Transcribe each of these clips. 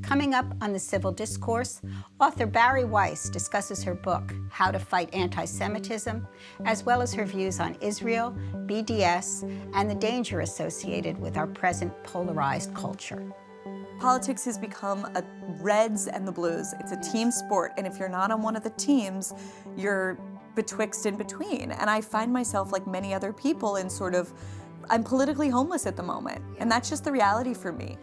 Coming up on the Civil Discourse, author Bari Weiss discusses her book, How to Fight Anti-Semitism, as well as her views on Israel, BDS, and the danger associated with our present polarized culture. Politics has become a Reds and the Blues. It's a team sport, and if you're not on one of the teams, you're betwixt and between. And I find myself, like many other people, in sort of, I'm politically homeless at the moment, and that's just the reality for me.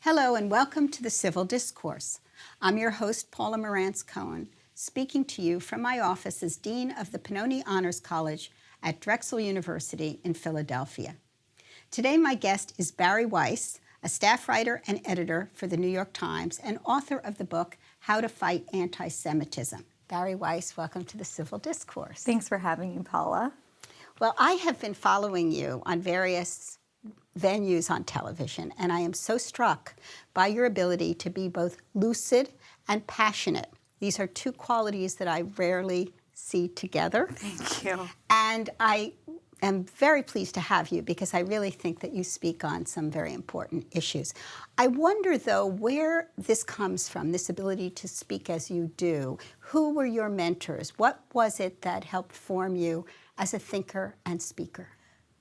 Hello and welcome to the Civil Discourse. I'm your host, Paula Morantz-Cohen, speaking to you from my office as Dean of the Pennoni Honors College at Drexel University in Philadelphia. Today my guest is Bari Weiss, a staff writer and editor for the New York Times and author of the book, How to Fight Anti-Semitism. Bari Weiss, welcome to the Civil Discourse. Thanks for having me, Paula. Well, I have been following you on various venues on television, and I am so struck by your ability to be both lucid and passionate. These are two qualities that I rarely see together. Thank you. And I am very pleased to have you because I really think that you speak on some very important issues. I wonder, though, where this comes from, this ability to speak as you do. Who were your mentors? What was it that helped form you as a thinker and speaker?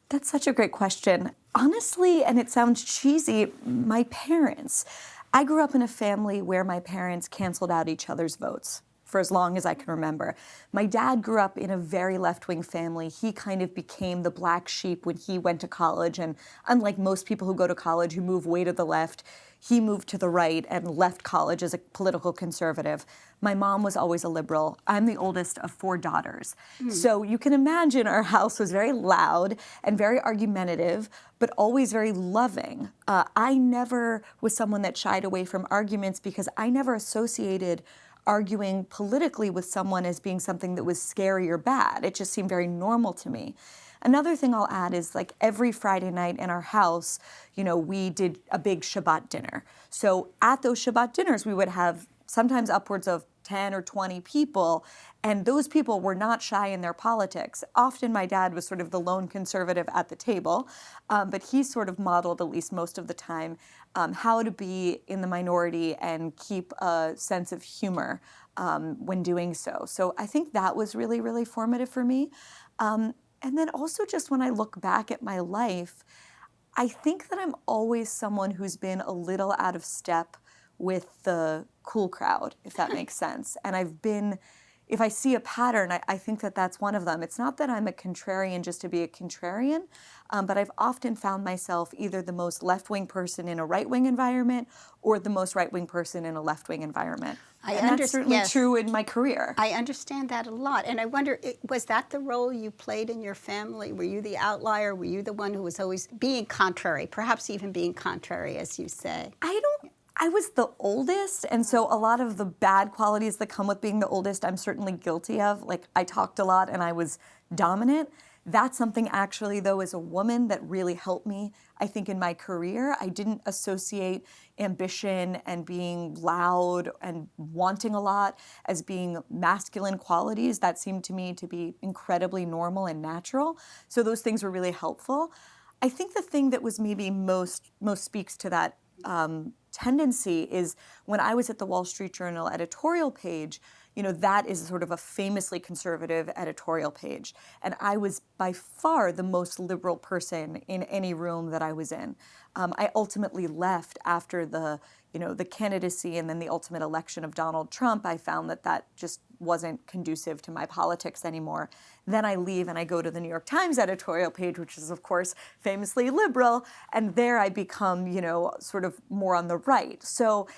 That's such a great question. Honestly, and it sounds cheesy, my parents. I grew up in a family where my parents canceled out each other's votes for as long as I can remember. My dad grew up in a very left-wing family. He kind of became the black sheep when he went to college, and unlike most people who go to college who move way to the left, he moved to the right and left college as a political conservative. My mom was always a liberal. I'm the oldest of 4 daughters. So you can imagine our house was very loud and very argumentative, but always very loving. I never was someone that shied away from arguments because I never associated arguing politically with someone as being something that was scary or bad. It just seemed very normal to me. Another thing I'll add is, like, every Friday night in our house, we did a big Shabbat dinner. So at those Shabbat dinners, we would have sometimes upwards of 10 or 20 people, and those people were not shy in their politics. Often my dad was sort of the lone conservative at the table, but he sort of modeled, at least most of the time, how to be in the minority and keep a sense of humor when doing so. So I think that was really, really formative for me. And then also, just when I look back at my life, I think that I'm always someone who's been a little out of step with the cool crowd, if that makes sense. And I've been, if I see a pattern, I think that that's one of them. It's not that I'm a contrarian just to be a contrarian, but I've often found myself either the most left-wing person in a right-wing environment or the most right-wing person in a left-wing environment. That's certainly true in my career. I understand that a lot. And I wonder, was that the role you played in your family? Were you the outlier? Were you the one who was always being contrary, perhaps even being contrary, as you say? I was the oldest, and so a lot of the bad qualities that come with being the oldest, I'm certainly guilty of. Like, I talked a lot and I was dominant. That's something, actually, though, as a woman that really helped me, I think, in my career. I didn't associate ambition and being loud and wanting a lot as being masculine qualities. That seemed to me to be incredibly normal and natural. So those things were really helpful. I think the thing that was maybe most speaks to that tendency is when I was at the Wall Street Journal editorial page, that is sort of a famously conservative editorial page. And I was by far the most liberal person in any room that I was in. I ultimately left after the candidacy and then the ultimate election of Donald Trump. I found that just wasn't conducive to my politics anymore. Then I leave and I go to the New York Times editorial page, which is, of course, famously liberal. And there I become, sort of more on the right. So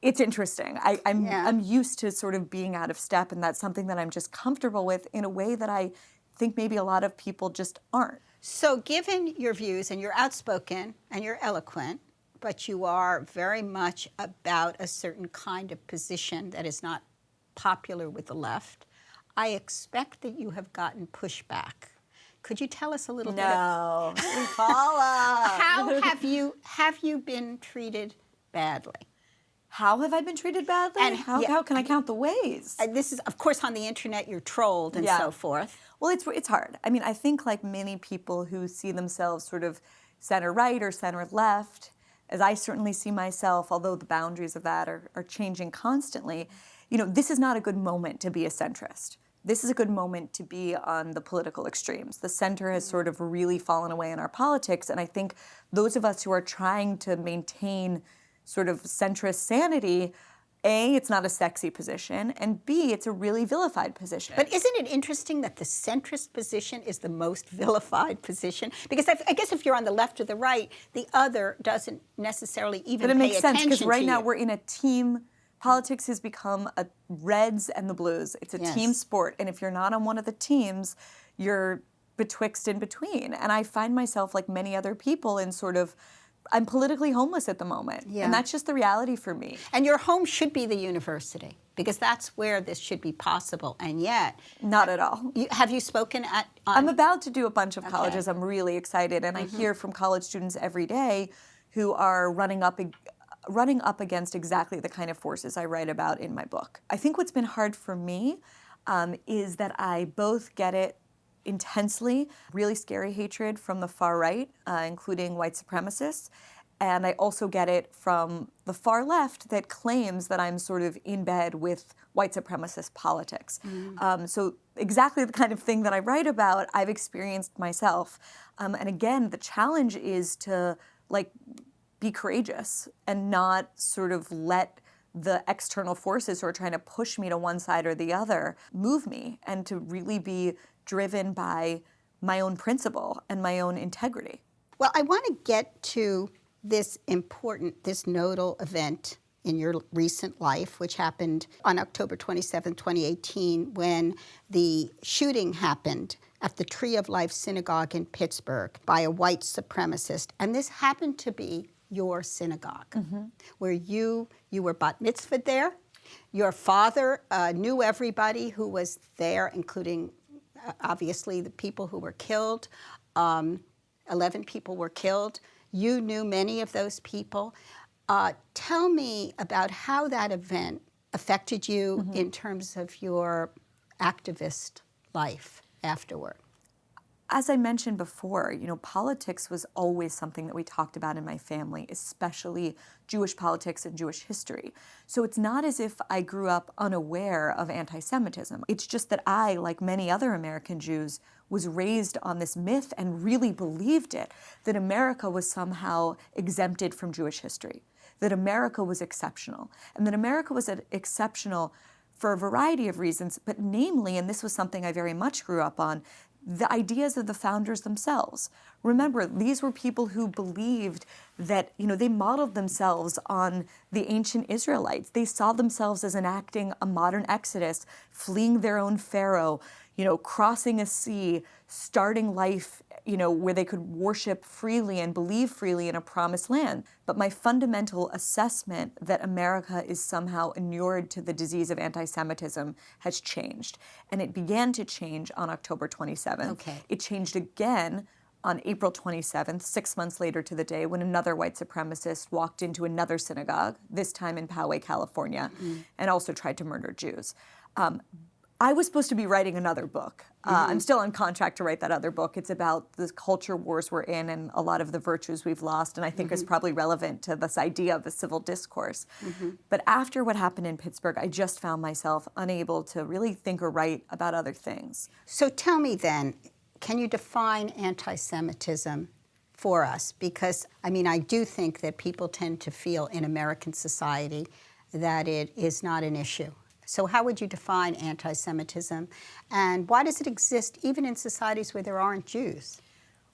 it's interesting. I'm used to sort of being out of step, and that's something that I'm just comfortable with in a way that I think maybe a lot of people just aren't. So given your views, and you're outspoken and you're eloquent, but you are very much about a certain kind of position that is not popular with the left, I expect that you have gotten pushback. Could you tell us a little bit? No, we follow. How have you been treated badly? How have I been treated badly? And how can I count the ways? This is, of course, on the internet. You're trolled and so forth. Well, it's hard. I mean, I think like many people who see themselves sort of center right or center left, as I certainly see myself, although the boundaries of that are changing constantly, this is not a good moment to be a centrist. This is a good moment to be on the political extremes. The center has sort of really fallen away in our politics, and I think those of us who are trying to maintain sort of centrist sanity, A, it's not a sexy position, and B, it's a really vilified position. But isn't it interesting that the centrist position is the most vilified position? Because I guess if you're on the left or the right, the other doesn't necessarily even pay attention to you. But it makes sense, because right now we're in a team. Politics has become a Reds and the Blues. It's a team sport, and if you're not on one of the teams, you're betwixt and between. And I find myself, like many other people, in sort of, I'm politically homeless at the moment, and that's just the reality for me. And your home should be the university, because that's where this should be possible, and yet... Not at all. Have you spoken at... I'm about to do a bunch of colleges. I'm really excited, and I hear from college students every day who are running up against exactly the kind of forces I write about in my book. I think what's been hard for me is that I both get it intensely, really scary hatred from the far right, including white supremacists, and I also get it from the far left that claims that I'm sort of in bed with white supremacist politics. So exactly the kind of thing that I write about, I've experienced myself. And again, the challenge is to be courageous and not sort of let the external forces who are trying to push me to one side or the other move me, and to really be driven by my own principle and my own integrity. Well, I want to get to this nodal event in your recent life, which happened on October 27, 2018, when the shooting happened at the Tree of Life Synagogue in Pittsburgh by a white supremacist. And this happened to be your synagogue, where you were bat mitzvahed there. Your father knew everybody who was there, including obviously the people who were killed. 11 people were killed. You knew many of those people. Tell me about how that event affected you in terms of your activist life afterward. As I mentioned before, politics was always something that we talked about in my family, especially Jewish politics and Jewish history. So it's not as if I grew up unaware of anti-Semitism. It's just that I, like many other American Jews, was raised on this myth and really believed it, that America was somehow exempted from Jewish history, that America was exceptional, and that America was exceptional for a variety of reasons, but namely, and this was something I very much grew up on, the ideas of the founders themselves. Remember, these were people who believed that, they modeled themselves on the ancient Israelites. They saw themselves as enacting a modern exodus, fleeing their own Pharaoh, crossing a sea, starting life, where they could worship freely and believe freely in a promised land. But my fundamental assessment that America is somehow inured to the disease of anti-Semitism has changed. And it began to change on October 27th. Okay. It changed again on April 27th, 6 months later to the day, when another white supremacist walked into another synagogue, this time in Poway, California, and also tried to murder Jews. I was supposed to be writing another book. I'm still on contract to write that other book. It's about the culture wars we're in and a lot of the virtues we've lost, and I think is probably relevant to this idea of a civil discourse. But after what happened in Pittsburgh, I just found myself unable to really think or write about other things. So tell me then, can you define anti-Semitism for us? Because, I do think that people tend to feel in American society that it is not an issue. So how would you define anti-Semitism, and why does it exist even in societies where there aren't Jews?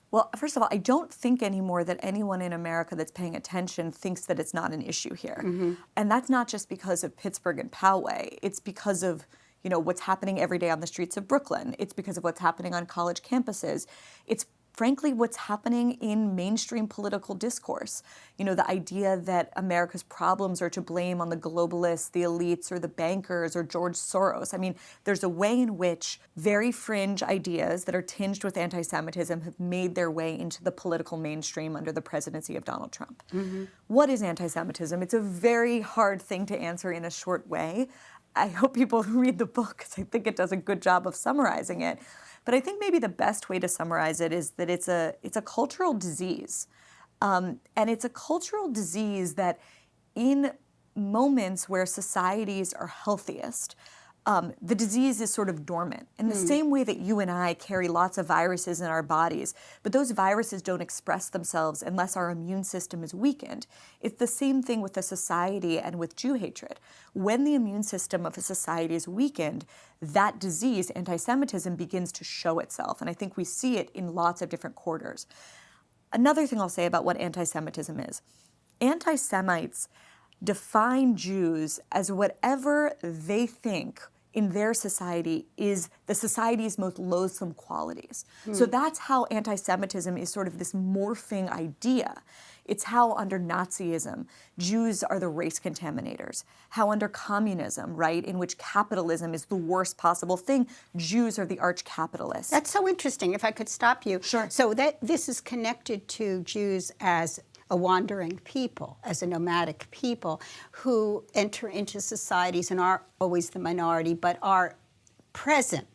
Well, first of all, I don't think anymore that anyone in America that's paying attention thinks that it's not an issue here. And that's not just because of Pittsburgh and Poway. It's because of what's happening every day on the streets of Brooklyn. It's because of what's happening on college campuses. It's frankly, what's happening in mainstream political discourse. You know, the idea that America's problems are to blame on the globalists, the elites, or the bankers, or George Soros. I mean, there's a way in which very fringe ideas that are tinged with anti-Semitism have made their way into the political mainstream under the presidency of Donald Trump. What is anti-Semitism? It's a very hard thing to answer in a short way. I hope people read the book because I think it does a good job of summarizing it. But I think maybe the best way to summarize it is that it's a cultural disease. And it's a cultural disease that in moments where societies are healthiest, the disease is sort of dormant. In the same way that you and I carry lots of viruses in our bodies, but those viruses don't express themselves unless our immune system is weakened. It's the same thing with a society and with Jew hatred. When the immune system of a society is weakened, that disease, anti-Semitism, begins to show itself. And I think we see it in lots of different quarters. Another thing I'll say about what anti-Semitism is, anti-Semites define Jews as whatever they think in their society is the society's most loathsome qualities. So that's how anti-Semitism is sort of this morphing idea. It's how under Nazism, Jews are the race contaminators. How under communism, right, in which capitalism is the worst possible thing, Jews are the arch capitalists. That's so interesting. If I could stop you. Sure. So that this is connected to Jews as a wandering people, as a nomadic people who enter into societies and are always the minority, but are present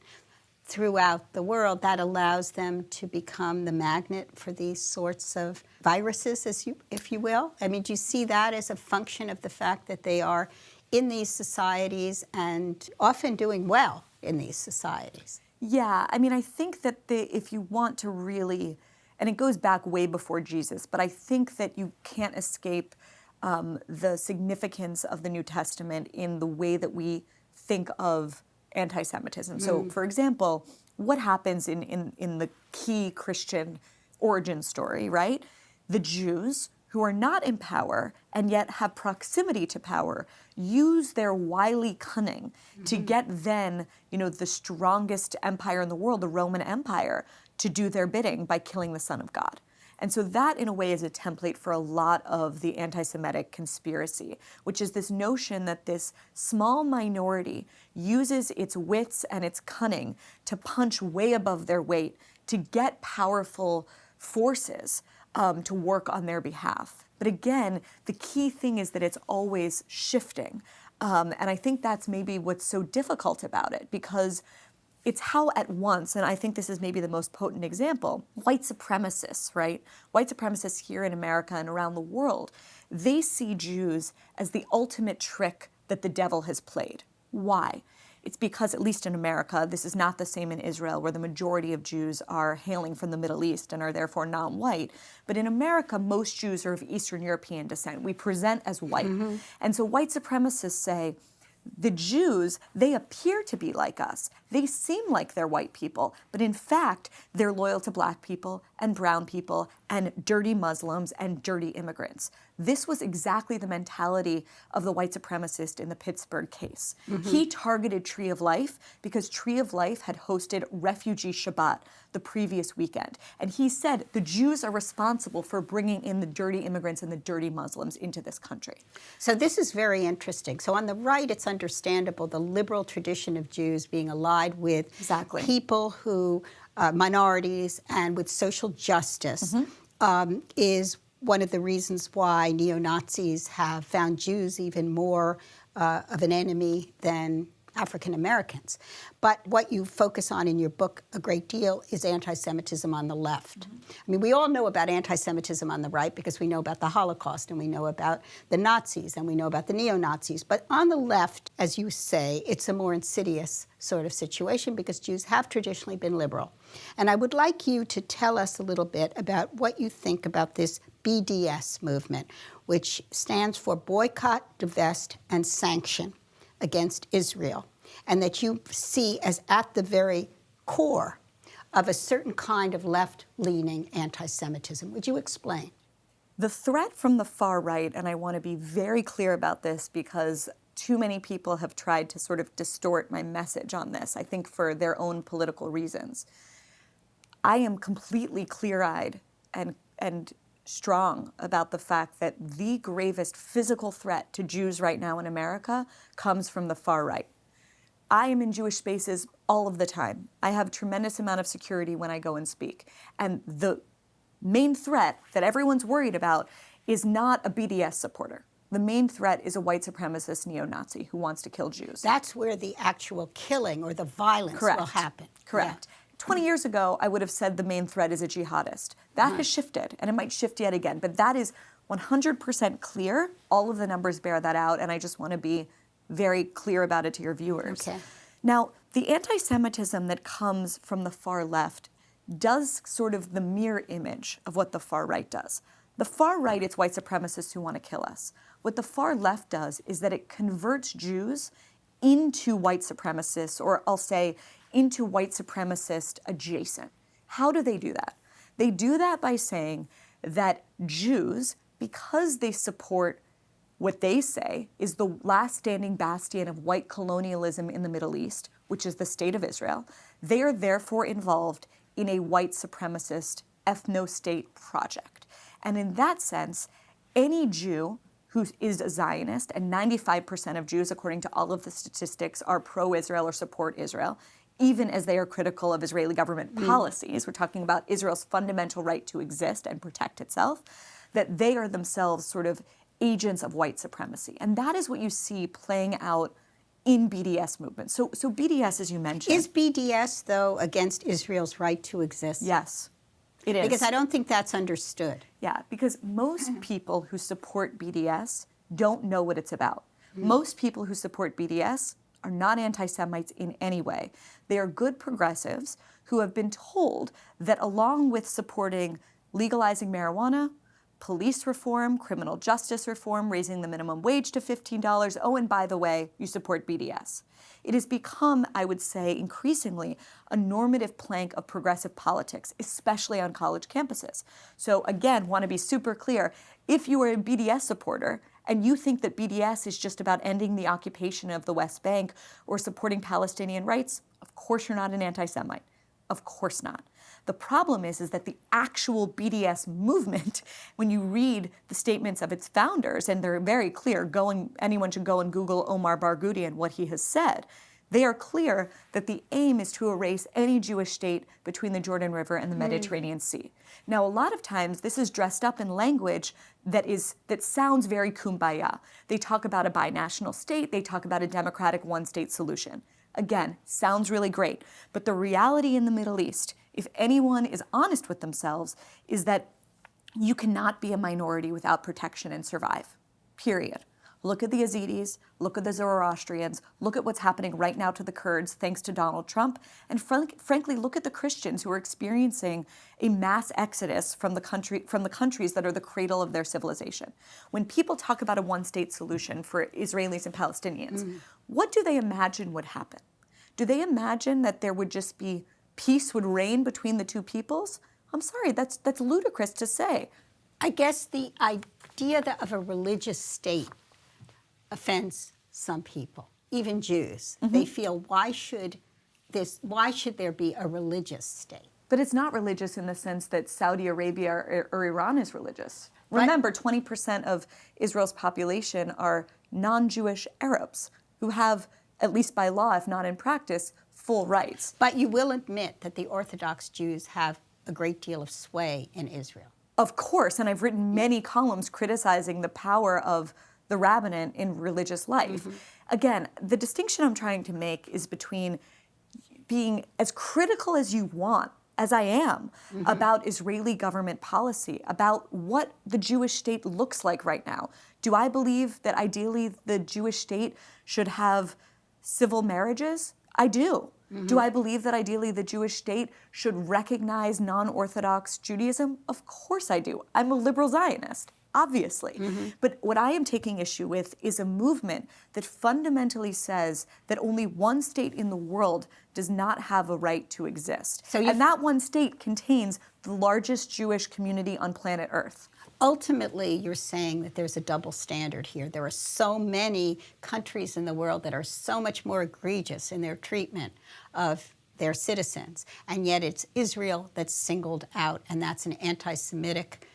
throughout the world. That allows them to become the magnet for these sorts of viruses, if you will. I mean, do you see that as a function of the fact that they are in these societies and often doing well in these societies? Yeah, I mean, I think that if you want to really, and it goes back way before Jesus, but I think that you can't escape the significance of the New Testament in the way that we think of anti-Semitism. So, for example, what happens in the key Christian origin story, right? The Jews, who are not in power and yet have proximity to power, use their wily cunning to get then, you know, the strongest empire in the world, the Roman Empire, to do their bidding by killing the Son of God. And so that, in a way, is a template for a lot of the anti-Semitic conspiracy, which is this notion that this small minority uses its wits and its cunning to punch way above their weight to get powerful forces to work on their behalf. But again, the key thing is that it's always shifting. And I think that's maybe what's so difficult about it, because it's how at once, and I think this is maybe the most potent example, white supremacists, right? White supremacists here in America and around the world, they see Jews as the ultimate trick that the devil has played. Why? It's because, at least in America, this is not the same in Israel, where the majority of Jews are hailing from the Middle East and are therefore non-white. But in America, most Jews are of Eastern European descent. We present as white. And so white supremacists say, the Jews, they appear to be like us. They seem like they're white people, but in fact, they're loyal to black people and brown people and dirty Muslims and dirty immigrants. This was exactly the mentality of the white supremacist in the Pittsburgh case. He targeted Tree of Life because Tree of Life had hosted Refugee Shabbat the previous weekend. And he said the Jews are responsible for bringing in the dirty immigrants and the dirty Muslims into this country. So this is very interesting. So on the right, it's understandable the liberal tradition of Jews being allied with people who, minorities, and with social justice is one of the reasons why neo-Nazis have found Jews even more of an enemy than African Americans. But what you focus on in your book a great deal is anti-Semitism on the left. I mean, we all know about anti-Semitism on the right because we know about the Holocaust and we know about the Nazis and we know about the neo-Nazis. But on the left, as you say, it's a more insidious sort of situation because Jews have traditionally been liberal. And I would like you to tell us a little bit about what you think about this BDS movement, which stands for Boycott, Divest, and Sanction against Israel, and that you see as at the very core of a certain kind of left-leaning anti-Semitism. Would you explain? The threat from the far right, and I want to be very clear about this because too many people have tried to sort of distort my message on this, I think for their own political reasons. I am completely clear-eyed and strong about the fact that the gravest physical threat to Jews right now in America comes from the far right. I am in Jewish spaces all of the time. I have a tremendous amount of security when I go and speak. And the main threat that everyone's worried about is not a BDS supporter. The main threat is a white supremacist neo-Nazi who wants to kill Jews. That's where the actual killing or the violence will happen. Correct. Yeah. 20 years ago, I would have said the main threat is a jihadist. That has shifted, and it might shift yet again. But that is 100% clear. All of the numbers bear that out, and I just want to be very clear about it to your viewers. Okay. Now, the anti-Semitism that comes from the far left does sort of the mirror image of what the far right does. The far right, it's white supremacists who want to kill us. What the far left does is that it converts Jews into white supremacists, or I'll say into white supremacist adjacent. How do they do that? They do that by saying that Jews, because they support what they say is the last standing bastion of white colonialism in the Middle East, which is the state of Israel, they are therefore involved in a white supremacist ethno-state project. And in that sense, any Jew who is a Zionist, and 95% of Jews, according to all of the statistics, are pro-Israel or support Israel, even as they are critical of Israeli government policies. We're talking about Israel's fundamental right to exist and protect itself, that they are themselves sort of agents of white supremacy. And that is what you see playing out in BDS movements. So BDS, as you mentioned. Is BDS, though, against Israel's right to exist? Yes, it is. Because I don't think that's understood. Yeah, because most people who support BDS don't know what it's about. Most people who support BDS are not anti-Semites in any way. They are good progressives who have been told that along with supporting legalizing marijuana, police reform, criminal justice reform, raising the minimum wage to $15, oh, and by the way, you support BDS. It has become, I would say, increasingly a normative plank of progressive politics, especially on college campuses. So again, want to be super clear, if you are a BDS supporter and you think that BDS is just about ending the occupation of the West Bank or supporting Palestinian rights, of course you're not an anti-Semite. Of course not. The problem is that the actual BDS movement, when you read the statements of its founders, and they're very clear, anyone should go and Google Omar Barghouti and what he has said, they are clear that the aim is to erase any Jewish state between the Jordan River and the Mediterranean Sea. Now, a lot of times this is dressed up in language that sounds very kumbaya. They talk about a binational state, they talk about a democratic one-state solution. Again, sounds really great, but the reality in the Middle East, if anyone is honest with themselves, is that you cannot be a minority without protection and survive, period. Look at the Yazidis, look at the Zoroastrians, look at what's happening right now to the Kurds thanks to Donald Trump, and frankly, look at the Christians who are experiencing a mass exodus from the countries that are the cradle of their civilization. When people talk about a one-state solution for Israelis and Palestinians, what do they imagine would happen? Do they imagine that there would just be peace would reign between the two peoples? I'm sorry, that's ludicrous to say. I guess the idea of a religious state offends some people, even Jews. They feel, why should there be a religious state? But it's not religious in the sense that Saudi Arabia or Iran is religious. Remember, 20% of Israel's population are non-Jewish Arabs who have, at least by law, if not in practice, full rights. But you will admit that the Orthodox Jews have a great deal of sway in Israel. Of course, and I've written many columns criticizing the power of the rabbinate in religious life. Again, the distinction I'm trying to make is between being as critical as you want, as I am, about Israeli government policy, about what the Jewish state looks like right now. Do I believe that ideally the Jewish state should have civil marriages? I do. Do I believe that ideally the Jewish state should recognize non-Orthodox Judaism? Of course I do. I'm a liberal Zionist, obviously. But what I am taking issue with is a movement that fundamentally says that only one state in the world does not have a right to exist. And that one state contains the largest Jewish community on planet Earth. Ultimately, you're saying that there's a double standard here. There are so many countries in the world that are so much more egregious in their treatment of their citizens. And yet it's Israel that's singled out, and that's an anti-Semitic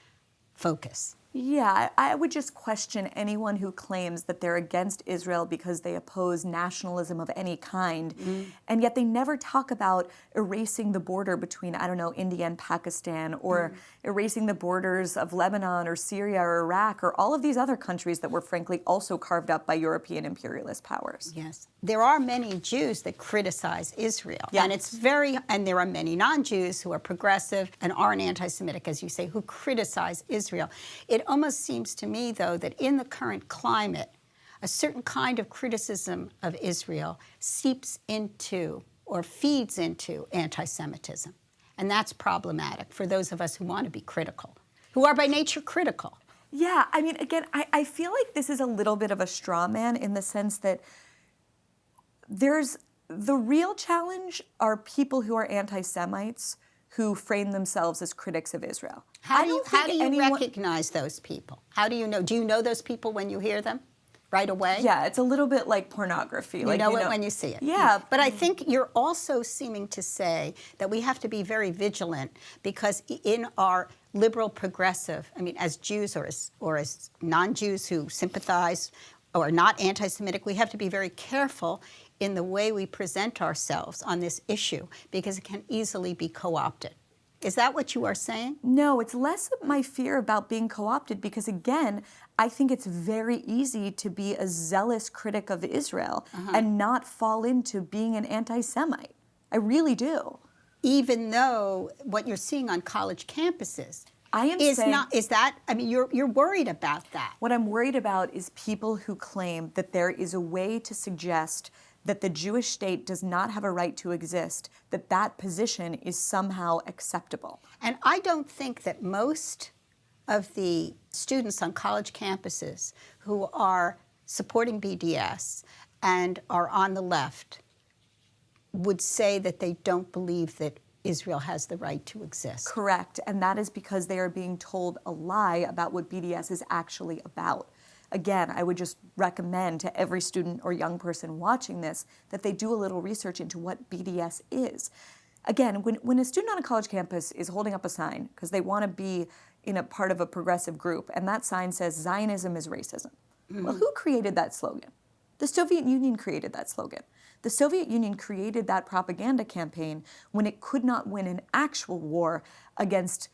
focus. Yeah, I would just question anyone who claims that they're against Israel because they oppose nationalism of any kind, and yet they never talk about erasing the border between, I don't know, India and Pakistan, or erasing the borders of Lebanon or Syria or Iraq or all of these other countries that were frankly also carved up by European imperialist powers. Yes. There are many Jews that criticize Israel, Yeah. and there are many non-Jews who are progressive and aren't anti-Semitic, as you say, who criticize Israel. It almost seems to me, though, that in the current climate, a certain kind of criticism of Israel seeps into or feeds into anti-Semitism. And that's problematic for those of us who want to be critical, who are by nature critical. Yeah, I mean, again, I feel like this is a little bit of a straw man in the sense that there's the real challenge are people who are anti-Semites who frame themselves as critics of Israel. How do you recognize those people? How do you know? Do you know those people when you hear them right away? Yeah, it's a little bit like pornography. You know it when you see it. Yeah. But I think you're also seeming to say that we have to be very vigilant because in our liberal progressive, I mean, as Jews or as non-Jews who sympathize or are not anti-Semitic, we have to be very careful in the way we present ourselves on this issue because it can easily be co-opted. Is that what you are saying? No, it's less of my fear about being co-opted because, again, I think it's very easy to be a zealous critic of Israel and not fall into being an anti-Semite. I really do. Even though what you're seeing on college campuses you're worried about that. What I'm worried about is people who claim that there is a way to suggest that the Jewish state does not have a right to exist, that position is somehow acceptable. And I don't think that most of the students on college campuses who are supporting BDS and are on the left would say that they don't believe that Israel has the right to exist. Correct, and that is because they are being told a lie about what BDS is actually about. Again, I would just recommend to every student or young person watching this that they do a little research into what BDS is. Again, when a student on a college campus is holding up a sign because they want to be in a part of a progressive group, and that sign says Zionism is racism. Well, who created that slogan? The Soviet Union created that slogan. The Soviet Union created that propaganda campaign when it could not win an actual war against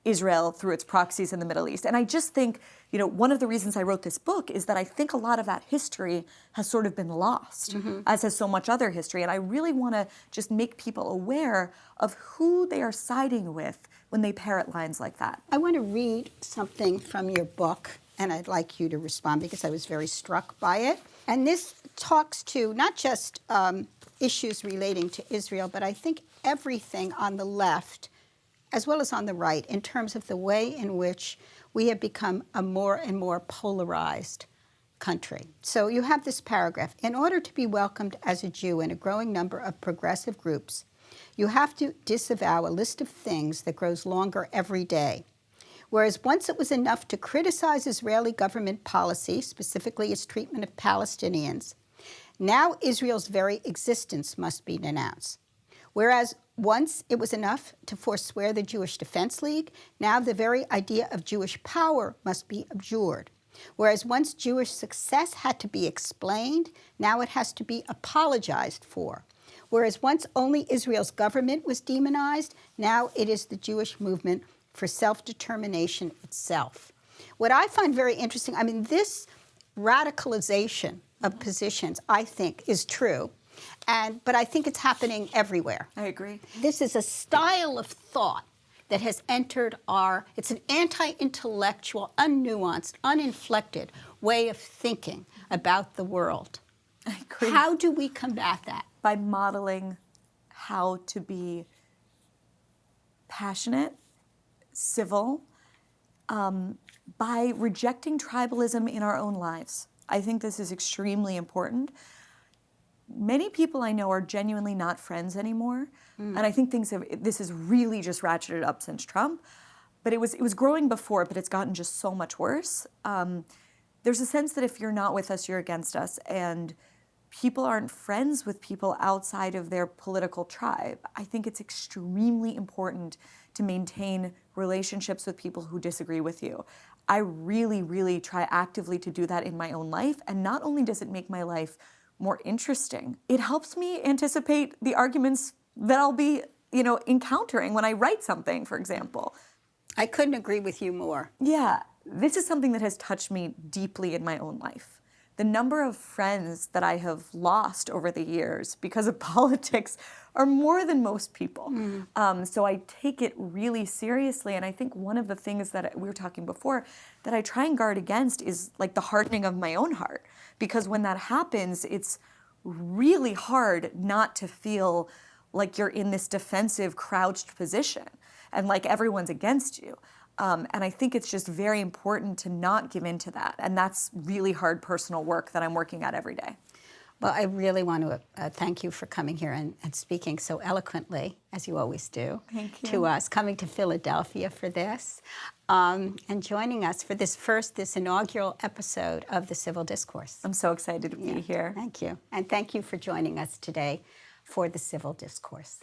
Israel through its proxies in the Middle East. And I just think, one of the reasons I wrote this book is that I think a lot of that history has sort of been lost, as has so much other history. And I really want to just make people aware of who they are siding with when they parrot lines like that. I want to read something from your book, and I'd like you to respond because I was very struck by it. And this talks to not just issues relating to Israel, but I think everything on the left as well as on the right, in terms of the way in which we have become a more and more polarized country. So you have this paragraph. In order to be welcomed as a Jew in a growing number of progressive groups, you have to disavow a list of things that grows longer every day. Whereas once it was enough to criticize Israeli government policy, specifically its treatment of Palestinians, now Israel's very existence must be denounced. Whereas once it was enough to forswear the Jewish Defense League, now the very idea of Jewish power must be abjured. Whereas once Jewish success had to be explained, now it has to be apologized for. Whereas once only Israel's government was demonized, now it is the Jewish movement for self-determination itself. What I find very interesting, this radicalization of positions, I think, is true. But I think it's happening everywhere. I agree. This is a style of thought that has entered it's an anti-intellectual, unnuanced, uninflected way of thinking about the world. I agree. How do we combat that? By modeling how to be passionate, civil, by rejecting tribalism in our own lives. I think this is extremely important. Many people I know are genuinely not friends anymore, and I think this has really just ratcheted up since Trump. But it was growing before, but it's gotten just so much worse. There's a sense that if you're not with us, you're against us, and people aren't friends with people outside of their political tribe. I think it's extremely important to maintain relationships with people who disagree with you. I really, really try actively to do that in my own life. And not only does it make my life more interesting, it helps me anticipate the arguments that I'll be, encountering when I write something, for example. I couldn't agree with you more. Yeah, this is something that has touched me deeply in my own life. The number of friends that I have lost over the years because of politics are more than most people. So I take it really seriously. And I think one of the things that we were talking before that I try and guard against is like the hardening of my own heart. Because when that happens, it's really hard not to feel like you're in this defensive, crouched position and like everyone's against you. And I think it's just very important to not give in to that. And that's really hard personal work that I'm working at every day. Well, I really want to thank you for coming here and speaking so eloquently, as you always do, to us, coming to Philadelphia for this, and joining us for this inaugural episode of the Civil Discourse. I'm so excited to be here. Thank you. And thank you for joining us today for the Civil Discourse.